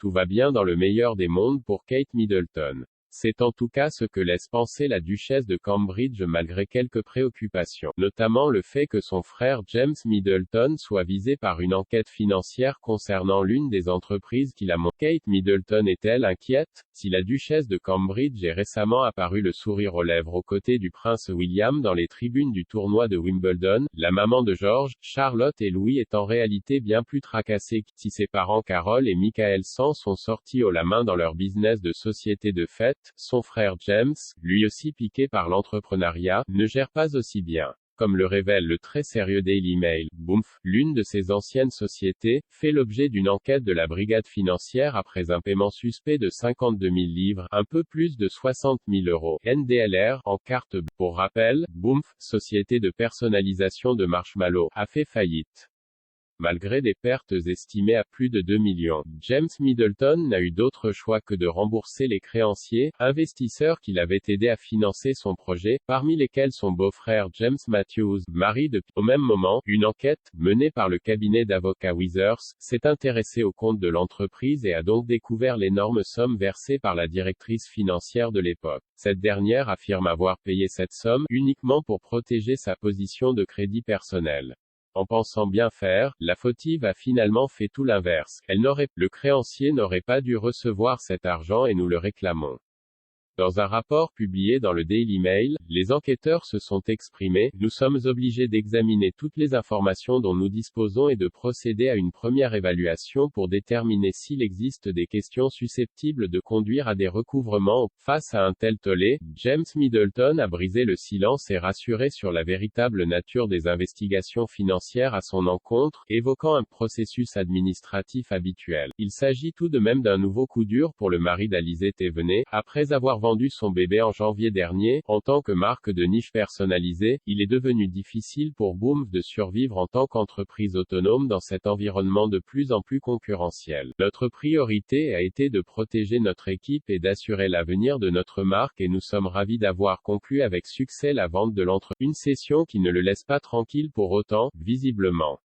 tout va bien dans le meilleur des mondes pour Kate Middleton. C'est en tout cas ce que laisse penser la duchesse de Cambridge malgré quelques préoccupations, notamment le fait que son frère James Middleton soit visé par une enquête financière concernant l'une des entreprises qu'il a montées. Kate Middleton est-elle inquiète? Si la duchesse de Cambridge est récemment apparue le sourire aux lèvres aux côtés du prince William dans les tribunes du tournoi de Wimbledon, la maman de George, Charlotte et Louis est en réalité bien plus tracassée. Si ses parents Carol et Michael Sans sont sortis haut la main dans leur business de société de fête, son frère James, lui aussi piqué par l'entrepreneuriat, ne gère pas aussi bien. Comme le révèle le très sérieux Daily Mail, Boomf, l'une de ses anciennes sociétés, fait l'objet d'une enquête de la brigade financière après un paiement suspect de 52 000 livres, un peu plus de 60 000 euros, NDLR, en carte bleue. Pour rappel, Boomf, société de personnalisation de marshmallows, a fait faillite. Malgré des pertes estimées à plus de 2 millions, James Middleton n'a eu d'autre choix que de rembourser les créanciers, investisseurs qui l'avaient aidé à financer son projet, parmi lesquels son beau-frère James Matthews, mari de. Au même moment, une enquête, menée par le cabinet d'avocats Withers, s'est intéressée aux comptes de l'entreprise et a donc découvert l'énorme somme versée par la directrice financière de l'époque. Cette dernière affirme avoir payé cette somme, uniquement pour protéger sa position de crédit personnel. En pensant bien faire, la fautive a finalement fait tout l'inverse. Le créancier n'aurait pas dû recevoir cet argent et nous le réclamons. Dans un rapport publié dans le Daily Mail, les enquêteurs se sont exprimés, nous sommes obligés d'examiner toutes les informations dont nous disposons et de procéder à une première évaluation pour déterminer s'il existe des questions susceptibles de conduire à des recouvrements. Face à un tel tollé, James Middleton a brisé le silence et rassuré sur la véritable nature des investigations financières à son encontre, évoquant un processus administratif habituel. Il s'agit tout de même d'un nouveau coup dur pour le mari d'Alizée Thévenet, après avoir vendu son bébé en janvier dernier. En tant que marque de niche personnalisée, il est devenu difficile pour Boomf de survivre en tant qu'entreprise autonome dans cet environnement de plus en plus concurrentiel. Notre priorité a été de protéger notre équipe et d'assurer l'avenir de notre marque et nous sommes ravis d'avoir conclu avec succès la vente de l'entreprise. Une cession qui ne le laisse pas tranquille pour autant, visiblement.